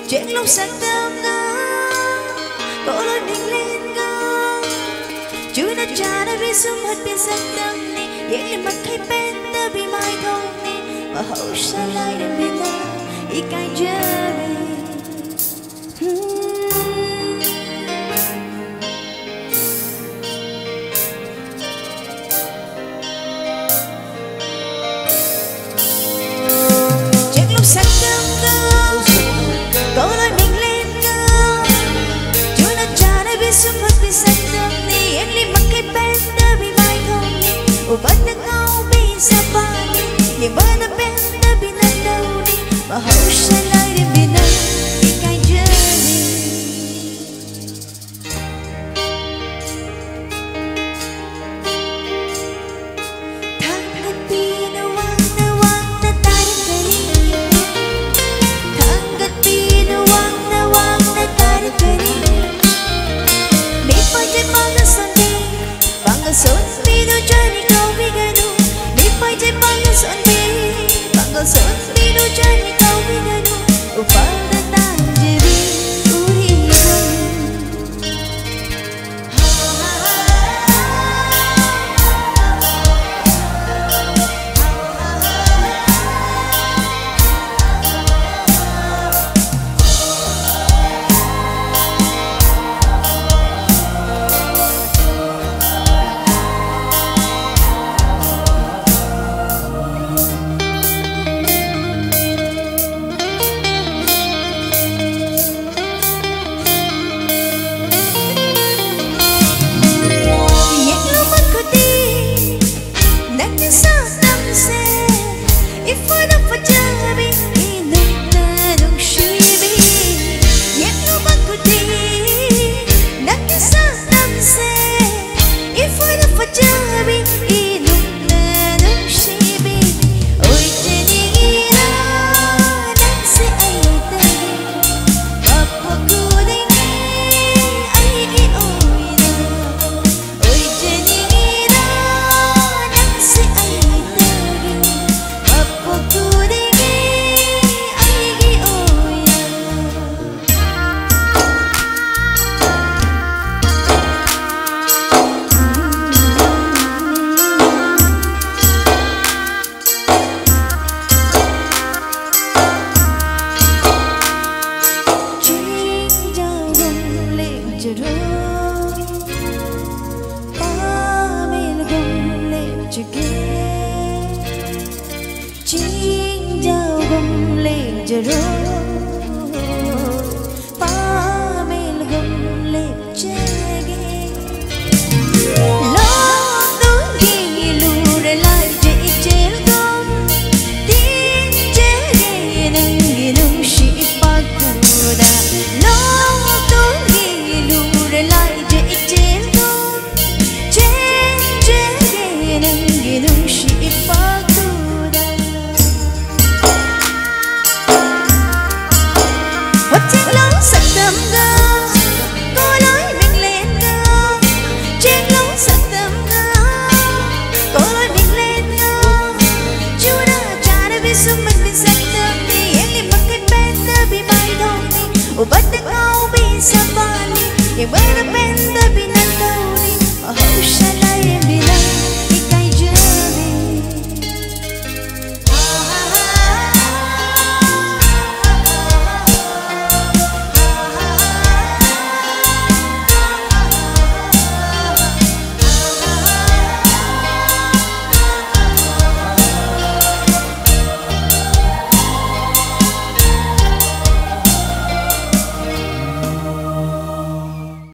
chuyện lúc sáng tâm ngỡ có lối mình lên ngỡ chú đã trả đã vì sum hết biển sáng tâm ni dễ lên mặt hay bên ta bị mai không ni và hậu xa lại đến bên ta ý cái chơi sáng tâm ngỡ có lối mình lên ngỡ chú đã trả đã vì sum hết biển sáng tâm ni em lên mặt hay bên ta bị mai không ni bắt được ngâu bị xa ba ni nhưng vẫn ở bên ta bị nắng đâu đi và hậu sẽ lại đến bên đây đi cái journey tháng gần bi na wang na tay kali tháng gần bi na wang na tay kali mi phải chạy bao nhiêu sân đi bằng cái số mi đâu chơi đi câu mi cái đâu mi phải chạy bao nhiêu sân đi bằng cái số mi đâu chơi đi câu mi cái đâu pada tanjiri urian chính giao gom lên jero pa mel gom lên chege lo tu gi lu re lai je chel gom tin chege nang gi nung shi pa tu da lo tu gi lu re lai je chel gom chen chege nang gi nung shi pa chiếc lóng sắc tâm ngỡ có lối mình lên ngỡ chiếc lóng sắc tâm ngỡ có lối mình lên ngỡ chú đã trả đã vì sum mình bên sắc tâm đi em đi mặc cái bên ta bị bay đâu đi bắt được ngâu bị xa ba đi nhưng vẫn ở bên